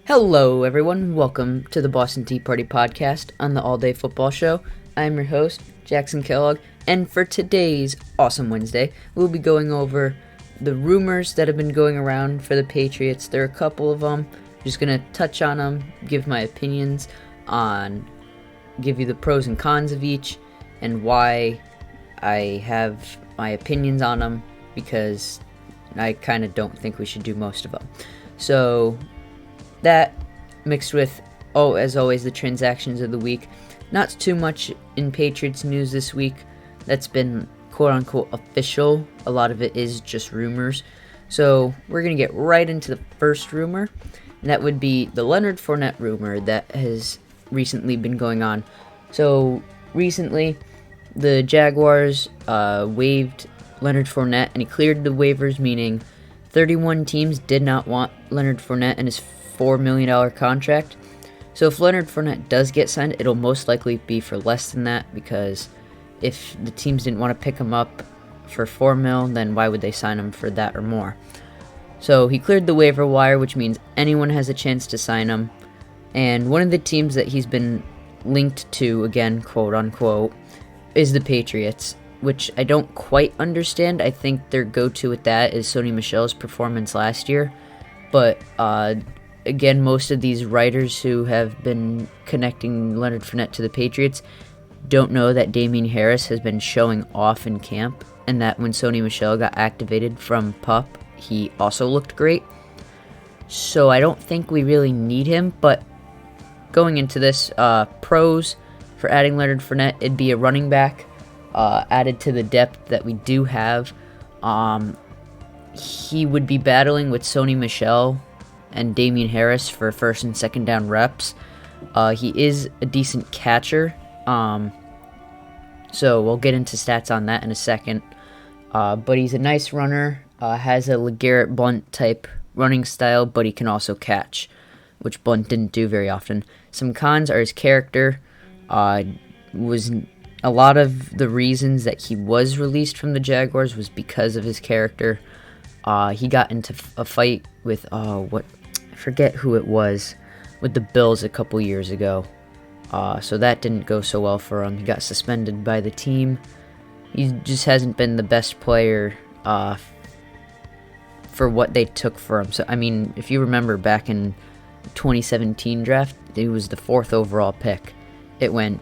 Hello, everyone. Welcome to the Boston Tea Party podcast on the All Day Football Show. I'm your host, Jackson Kellogg, and for today's awesome Wednesday, we'll be going over the rumors that have been going around for the Patriots. There are a couple of them. I'm just going to touch on them, give my opinions give you the pros and cons of each, and why I have my opinions on them, because I kind of don't think we should do most of them. So that mixed with, as always, the transactions of the week. Not too much in Patriots news this week that's been quote-unquote official. A lot of it is just rumors. So we're going to get right into the first rumor, and that would be the Leonard Fournette rumor that has recently been going on. So recently, the Jaguars waived Leonard Fournette, and he cleared the waivers, meaning 31 teams did not want Leonard Fournette and his $4 million contract. So if Leonard Fournette does get signed, it'll most likely be for less than that, because if the teams didn't want to pick him up for $4 million, then why would they sign him for that or more? So he cleared the waiver wire, which means anyone has a chance to sign him. And one of the teams that he's been linked to, again, quote unquote, is the Patriots, which I don't quite understand. I think their go-to with that is Sony Michel's performance last year. But again, most of these writers who have been connecting Leonard Fournette to the Patriots don't know that Damien Harris has been showing off in camp, and that when Sony Michel got activated from PUP, he also looked great. So I don't think we really need him, but going into this, pros for adding Leonard Fournette, it'd be a running back added to the depth that we do have. He would be battling with Sony Michel and Damien Harris for first and second down reps. He is a decent catcher, so we'll get into stats on that in a second. But he's a nice runner, has a LeGarrette Blount type running style, but he can also catch, which Blount didn't do very often. Some cons are his character. Was a lot of the reasons that he was released from the Jaguars was because of his character. He got into a fight with I forget who it was, with the Bills a couple years ago. So that didn't go so well for him. He got suspended by the team. He just hasn't been the best player for what they took for him. So I mean, if you remember back in 2017 draft, he was the 4th overall pick. It went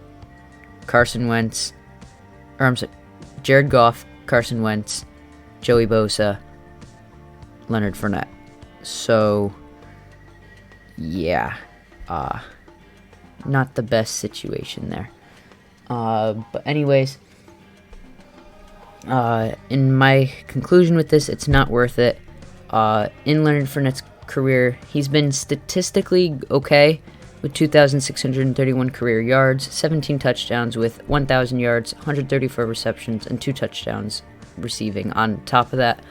Jared Goff, Carson Wentz, Joey Bosa, Leonard Fournette. So yeah, not the best situation there. But anyways, in my conclusion with this, it's not worth it. In Leonard Fournette's career, he's been statistically okay with 2,631 career yards, 17 touchdowns with 1,000 yards, 134 receptions, and 2 touchdowns receiving. On top of that,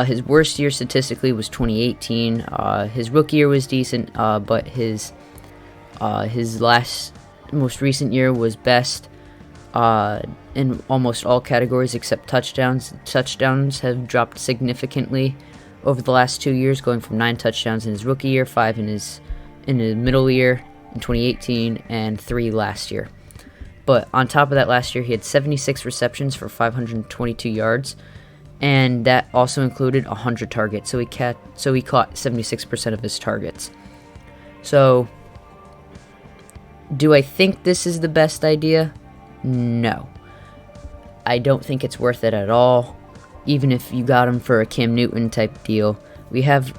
his worst year statistically was 2018. His rookie year was decent, but his most recent year was best in almost all categories except touchdowns. Touchdowns have dropped significantly over the last 2 years, going from 9 touchdowns in his rookie year, 5 in his middle year in 2018, and 3 last year. But on top of that, last year he had 76 receptions for 522 yards, and that also included 100 targets. So he caught 76% of his targets. So, do I think this is the best idea? No. I don't think it's worth it at all. Even if you got him for a Cam Newton type deal, we have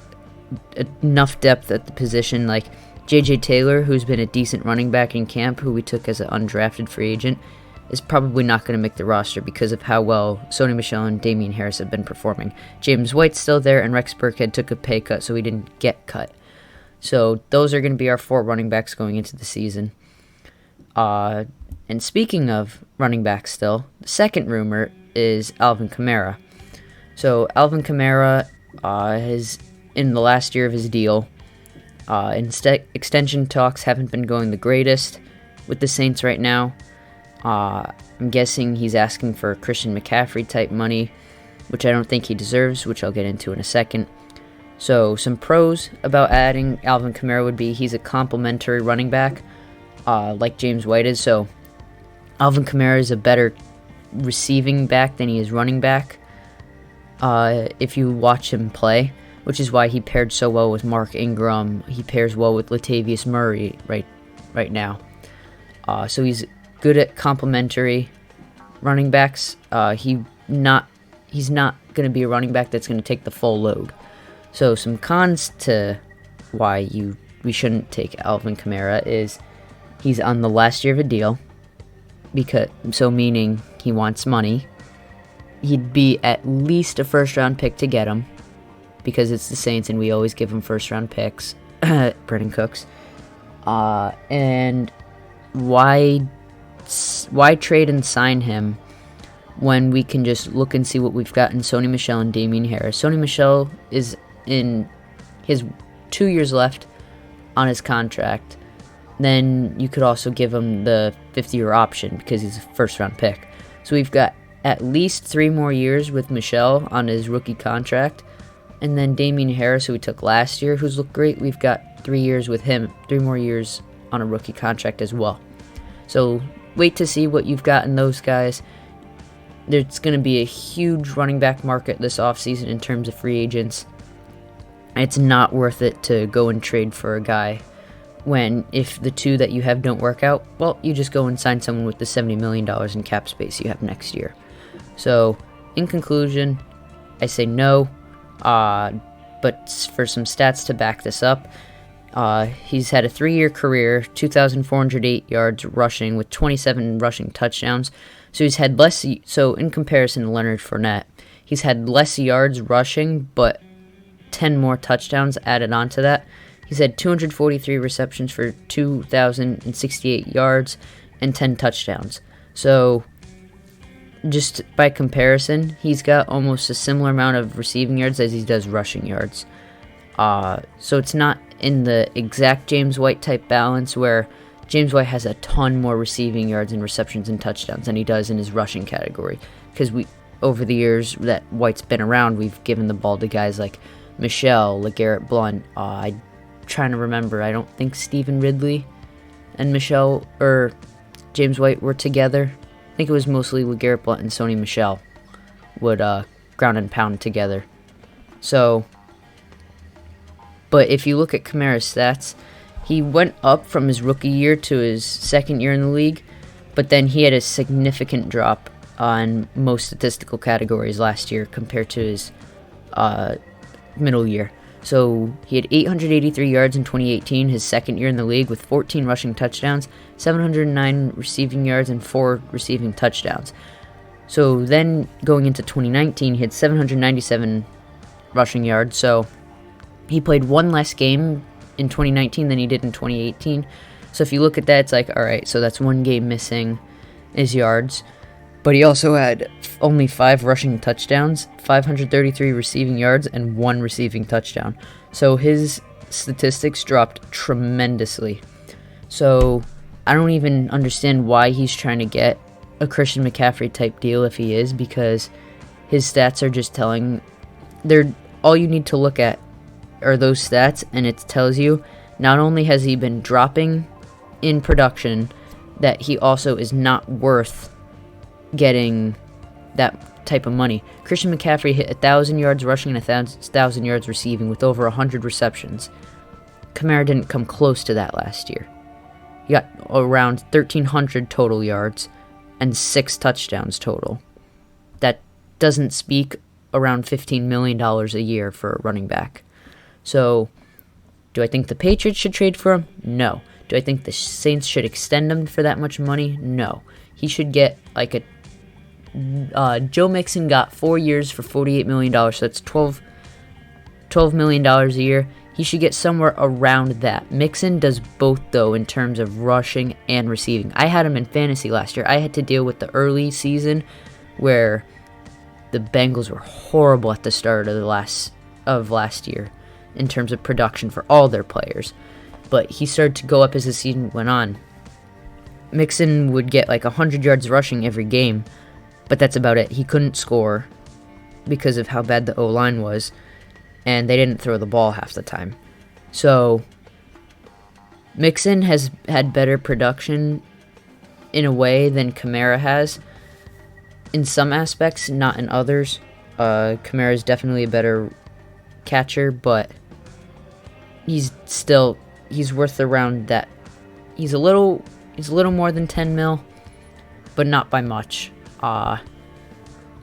enough depth at the position. Like J.J. Taylor, who's been a decent running back in camp, who we took as an undrafted free agent, is probably not going to make the roster because of how well Sony Michel and Damien Harris have been performing. James White's still there, and Rex Burkhead took a pay cut, so he didn't get cut. So those are going to be our 4 running backs going into the season. And speaking of running backs still, the second rumor is Alvin Kamara. So Alvin Kamara has, in the last year of his deal, extension talks haven't been going the greatest with the Saints right now. I'm guessing he's asking for Christian McCaffrey type money, which I don't think he deserves, which I'll get into in a second. So some pros about adding Alvin Kamara would be he's a complementary running back, like James White is. So Alvin Kamara is a better receiving back than he is running back if you watch him play, which is why he paired so well with Mark Ingram. He pairs well with Latavius Murray right now. So he's good at complementary running backs. He's not going to be a running back that's going to take the full load. So some cons to why we shouldn't take Alvin Kamara is he's on the last year of a deal, meaning he wants money. He'd be at least a first-round pick to get him, because it's the Saints and we always give him first-round picks. Brennan Cooks. And why trade and sign him when we can just look and see what we've got in Sony Michel and Damian Harris? Sony Michel is in his 2 years left on his contract. Then you could also give him the 50-year option because he's a first-round pick. So we've got at least 3 more years with Michel on his rookie contract. And then Damian Harris, who we took last year, who's looked great, we've got 3 years with him, 3 more years on a rookie contract as well. So wait to see what you've got in those guys. There's going to be a huge running back market this offseason in terms of free agents. It's not worth it to go and trade for a guy when, if the 2 that you have don't work out, well, you just go and sign someone with the $70 million in cap space you have next year. So, in conclusion, I say no, but for some stats to back this up, he's had a 3-year career, 2,408 yards rushing with 27 rushing touchdowns. So he's had less. So in comparison to Leonard Fournette, he's had less yards rushing, but 10 more touchdowns added on to that. He's had 243 receptions for 2,068 yards and 10 touchdowns. So just by comparison, he's got almost a similar amount of receiving yards as he does rushing yards. So it's not in the exact James White type balance where James White has a ton more receiving yards and receptions and touchdowns than he does in his rushing category. Because over the years that White's been around, we've given the ball to guys like Michel, LeGarrette Blount. I'm trying to remember. I don't think Stephen Ridley and Michel or James White were together. I think it was mostly LeGarrette Blount and Sony Michel would ground and pound together. So, but if you look at Kamara's stats, he went up from his rookie year to his second year in the league, but then he had a significant drop on most statistical categories last year compared to his middle year. So he had 883 yards in 2018, his second year in the league, with 14 rushing touchdowns, 709 receiving yards, and 4 receiving touchdowns. So then going into 2019, he had 797 rushing yards. So he played 1 less game in 2019 than he did in 2018. So if you look at that, it's like, all right, so that's 1 game missing his yards. But he also had only 5 rushing touchdowns, 533 receiving yards, and 1 receiving touchdown. So his statistics dropped tremendously. So I don't even understand why he's trying to get a Christian McCaffrey type deal if he is, because his stats are just telling, all you need to look at are those stats, and it tells you not only has he been dropping in production, that he also is not worth getting that type of money. Christian McCaffrey hit 1,000 yards rushing and 1,000 yards receiving with over 100 receptions. Kamara didn't come close to that last year. He got around 1,300 total yards and 6 touchdowns total. That doesn't speak around $15 million a year for a running back. So, do I think the Patriots should trade for him? No. Do I think the Saints should extend him for that much money? No. He should get like Joe Mixon got 4 years for $48 million, so that's $12 million a year. He should get somewhere around that. Mixon does both, though, in terms of rushing and receiving. I had him in fantasy last year. I had to deal with the early season where the Bengals were horrible at the start of last year in terms of production for all their players. But he started to go up as the season went on. Mixon would get like 100 yards rushing every game, but that's about it. He couldn't score because of how bad the O-line was. and they didn't throw the ball half the time. So Mixon has had better production in a way than Kamara has. In some aspects, not in others. Kamara is definitely a better catcher, but he's worth around that. He's a little more than 10 mil, but not by much. I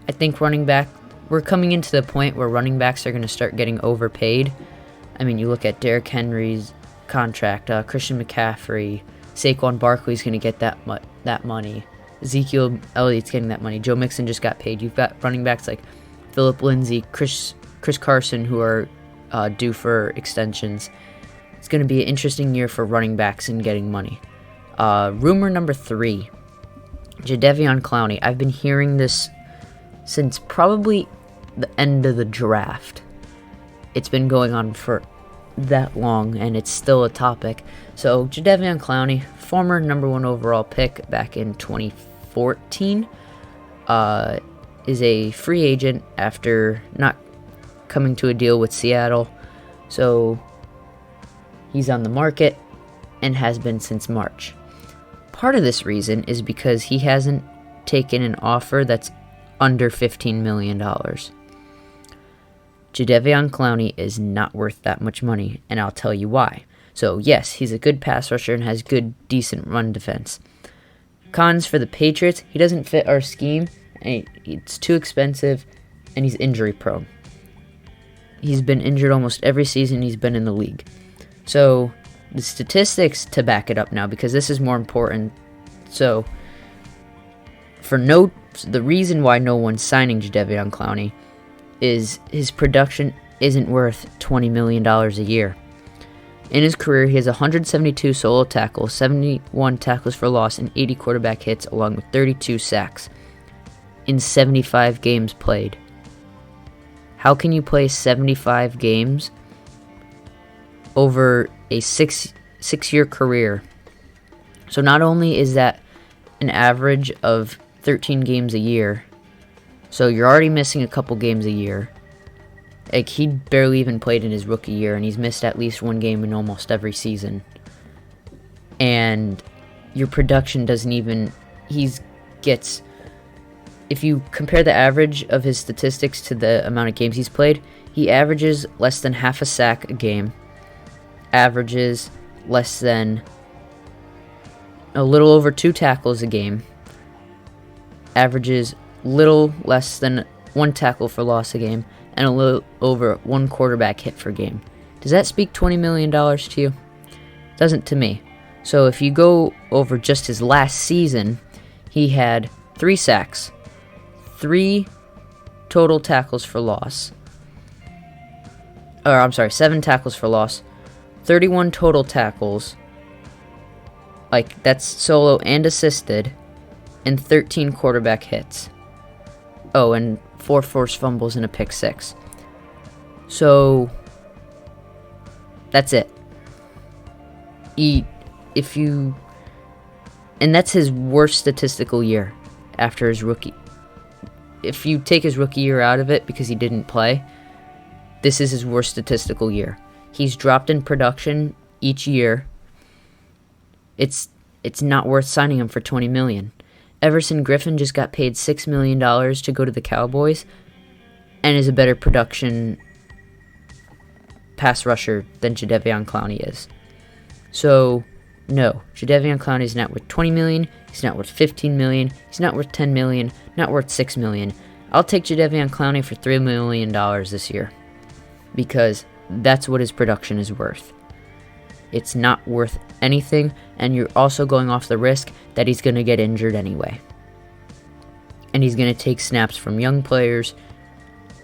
think running back, we're coming into the point where running backs are going to start getting overpaid. I mean, you look at Derrick Henry's contract, Christian McCaffrey, Saquon Barkley's going to get that money. Ezekiel Elliott's getting that money. Joe Mixon just got paid. You've got running backs like Phillip Lindsay, Chris Carson, who are due for extensions. It's going to be an interesting year for running backs and getting money. Rumor number 3, Jadeveon Clowney. I've been hearing this since probably the end of the draft. It's been going on for that long, and it's still a topic. So Jadeveon Clowney, former number 1 overall pick back in 2014, is a free agent after not coming to a deal with Seattle. So he's on the market and has been since March. Part of this reason is because he hasn't taken an offer that's under $15 million. Jadeveon Clowney is not worth that much money, and I'll tell you why. So yes, he's a good pass rusher and has good, decent run defense. Cons for the Patriots, he doesn't fit our scheme, and it's too expensive, and he's injury prone. He's been injured almost every season he's been in the league. So the statistics to back it up now, because this is more important. So the reason why no one's signing Jadeveon Clowney is his production isn't worth $20 million a year. In his career, he has 172 solo tackles, 71 tackles for loss, and 80 quarterback hits, along with 32 sacks in 75 games played. How can you play 75 games over a six-year career? So not only is that an average of 13 games a year, so you're already missing a couple games a year. Like, he barely even played in his rookie year, and he's missed at least one game in almost every season. And your production doesn't even... If you compare the average of his statistics to the amount of games he's played, he averages less than half a sack a game, averages less than a little over 2 tackles a game, averages little less than 1 tackle for loss a game, and a little over 1 quarterback hit per game. Does that speak $20 million to you? Doesn't to me. So if you go over just his last season, he had 3 sacks, 3 total tackles for loss. 7 tackles for loss, 31 total tackles, like that's solo and assisted, and 13 quarterback hits. Oh, and 4 forced fumbles and a pick 6. So that's it. And that's his worst statistical year after his rookie. If you take his rookie year out of it because he didn't play, this is his worst statistical year. He's dropped in production each year. It's not worth signing him for $20 million. Everson Griffin just got paid $6 million to go to the Cowboys and is a better production pass rusher than Jadeveon Clowney is. So, no, Jadeveon Clowney is not worth $20 million, he's not worth $15 million, he's not worth $10 million, not worth $6 million. I'll take Jadeveon Clowney for $3 million this year because that's what his production is worth. It's not worth anything, and you're also going off the risk that he's going to get injured anyway. And he's going to take snaps from young players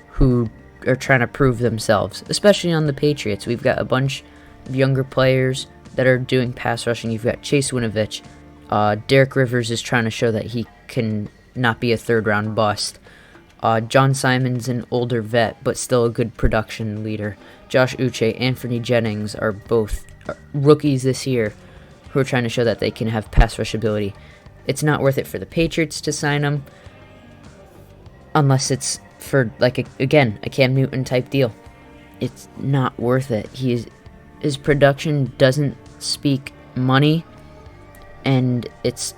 who are trying to prove themselves, especially on the Patriots. We've got a bunch of younger players that are doing pass rushing. You've got Chase Winovich. Derek Rivers is trying to show that he can not be a third-round bust. John Simon's an older vet, but still a good production leader. Josh Uche, Anthony Jennings are both rookies this year who are trying to show that they can have pass rush ability. It's not worth it for the Patriots to sign them unless it's for, like, a Cam Newton type deal. it's not worth it. His production doesn't speak money, and it's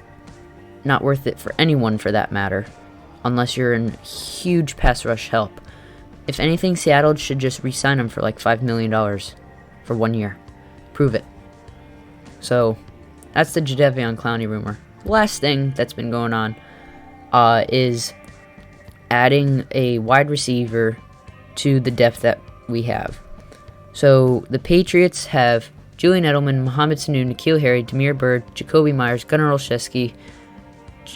not worth it for anyone for that matter, unless you're in huge pass rush help. If anything, Seattle should just re-sign him for like $5 million for 1 year. Prove it. So, that's the Jadeveon Clowney rumor. Last thing that's been going on is adding a wide receiver to the depth that we have. So, the Patriots have Julian Edelman, Mohamed Sanu, N'Keal Harry, Damiere Byrd, Jacoby Myers, Gunnar Olszewski,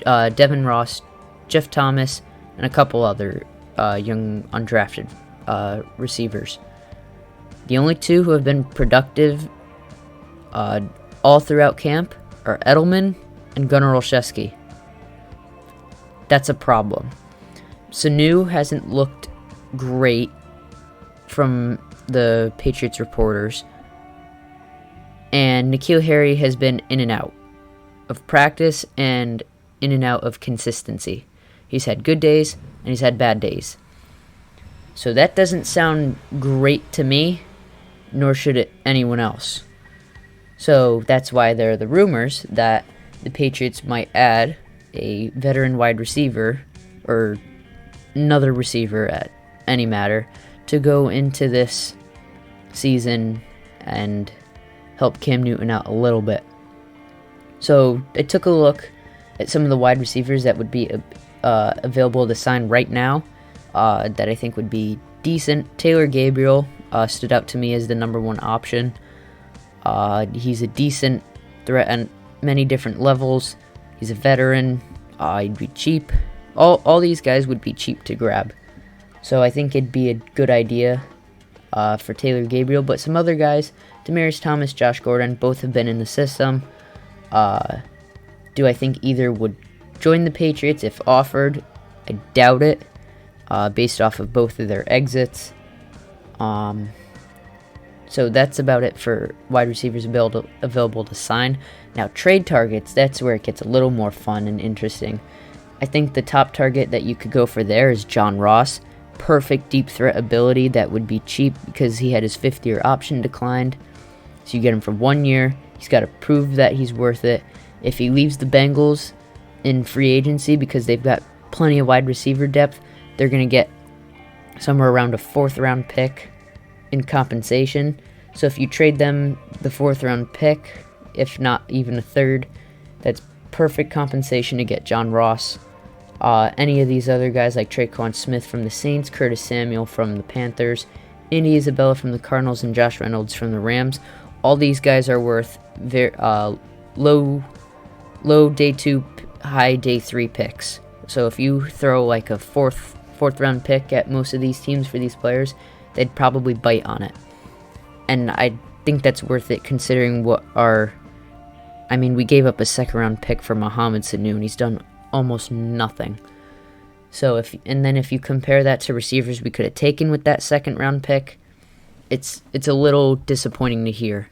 Devin Ross, Jeff Thomas, and a couple other young undrafted receivers. The only two who have been productive all throughout camp are Edelman and Gunnar Olszewski. That's a problem. Sanu hasn't looked great from the Patriots reporters, and N'Keal Harry has been in and out of practice and in and out of consistency. He's had good days and he's had bad days. So that doesn't sound great to me, nor should it anyone else. So that's why there are the rumors that the Patriots might add a veteran wide receiver or another receiver at any matter to go into this season and help Cam Newton out a little bit. So I took a look at some of the wide receivers that would be available to sign right now that I think would be decent. Taylor Gabriel stood out to me as the number one option. He's a decent threat on many different levels. He's a veteran. He'd be cheap. All these guys would be cheap to grab. So I think it'd be a good idea for Taylor Gabriel. But some other guys, Demaryius Thomas, Josh Gordon, both have been in the system. Do I think either would join the Patriots if offered? I doubt it, based off of both of their exits. So that's about it for wide receivers available to sign. Now, trade targets, that's where it gets a little more fun and interesting. I think the top target that you could go for there is John Ross. Perfect deep threat ability that would be cheap because he had his fifth-year option declined. So you get him for 1 year. He's got to prove that he's worth it. If he leaves the Bengals in free agency because they've got plenty of wide receiver depth, they're going to get somewhere around a fourth-round pick in compensation. So if you trade them the fourth-round pick, if not even a third, that's perfect compensation to get John Ross. Any of these other guys like Traquan Smith from the Saints, Curtis Samuel from the Panthers, Andy Isabella from the Cardinals, and Josh Reynolds from the Rams. All these guys are worth low day 2, high day 3 picks. So if you throw like a fourth round pick at most of these teams for these players, they'd probably bite on it. And I think that's worth it considering we gave up a second round pick for Mohamed Sanu, and he's done almost nothing. So if you compare that to receivers we could have taken with that second round pick, it's a little disappointing to hear.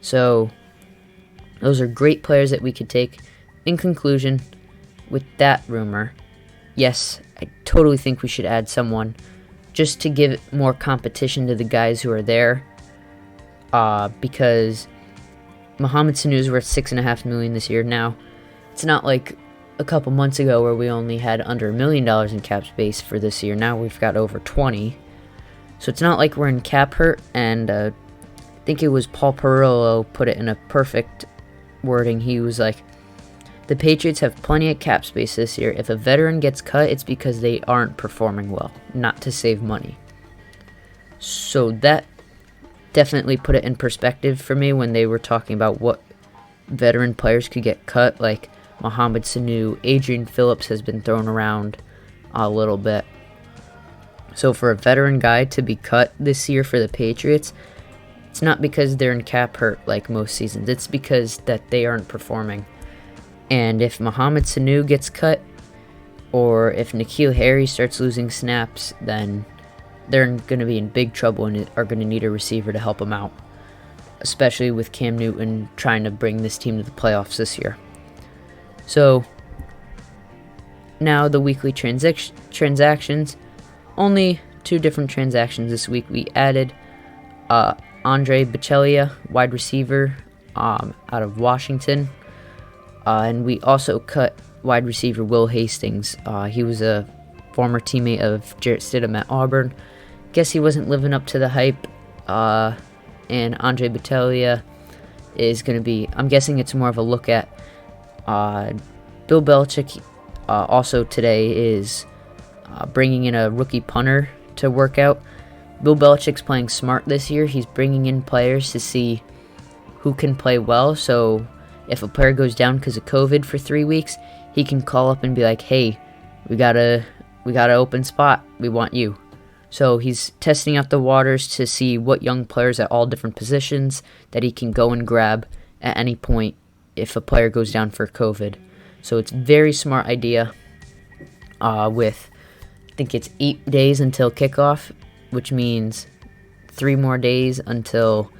So those are great players that we could take. In conclusion, with that rumor, yes, I totally think we should add someone just to give more competition to the guys who are there. Because Mohamed Sanu is worth $6.5 million this year. Now, it's not like a couple months ago where we only had under $1 million in cap space for this year. Now we've got over 20. So it's not like we're in cap hurt. And I think it was Paul Perillo put it in a perfect wording. He was like, the Patriots have plenty of cap space this year. If a veteran gets cut, it's because they aren't performing well, not to save money. So that definitely put it in perspective for me when they were talking about what veteran players could get cut, like Mohamed Sanu. Adrian Phillips has been thrown around a little bit. So for a veteran guy to be cut this year for the Patriots, it's not because they're in cap hurt like most seasons. It's because that they aren't performing. And if Mohamed Sanu gets cut, or if N'Keal Harry starts losing snaps, then they're going to be in big trouble and are going to need a receiver to help them out, especially with Cam Newton trying to bring this team to the playoffs this year. So now the weekly transactions, only two different transactions this week. We added Andre Bichellia, wide receiver, out of Washington, and we also cut wide receiver Will Hastings. He was a former teammate of Jarrett Stidham at Auburn. Guess he wasn't living up to the hype, and Andre Bichellia is going to be, I'm guessing it's more of a look at Bill Belichick. Also today is bringing in a rookie punter to work out. Bill Belichick's playing smart this year. He's bringing in players to see who can play well. So if a player goes down because of COVID for 3 weeks, he can call up and be like, "Hey, we got a open spot. We want you." So he's testing out the waters to see what young players at all different positions that he can go and grab at any point if a player goes down for COVID. So it's a very smart idea. With, I think it's 8 days until kickoff, which means 3 more days until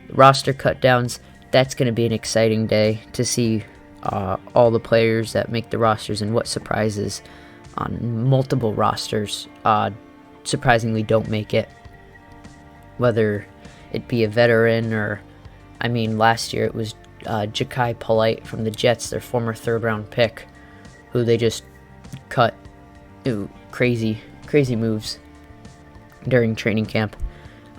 roster cutdowns. That's going to be an exciting day to see all the players that make the rosters and what surprises on multiple rosters surprisingly don't make it. Whether it be a veteran or, I mean, last year it was Ja'Kai Polite from the Jets, their former third-round pick, who they just cut. Crazy moves during training camp.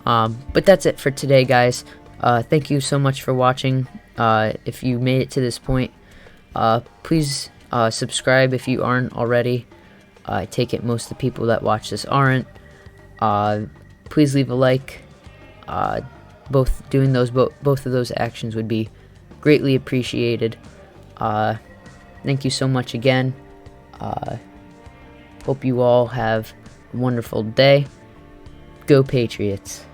But that's it for today, guys. Thank you so much for watching. If you made it to this point, please subscribe if you aren't already. I take it most of the people that watch this aren't. Please leave a like. Both of those actions would be greatly appreciated. Thank you so much again. Hope you all have a wonderful day. Go Patriots.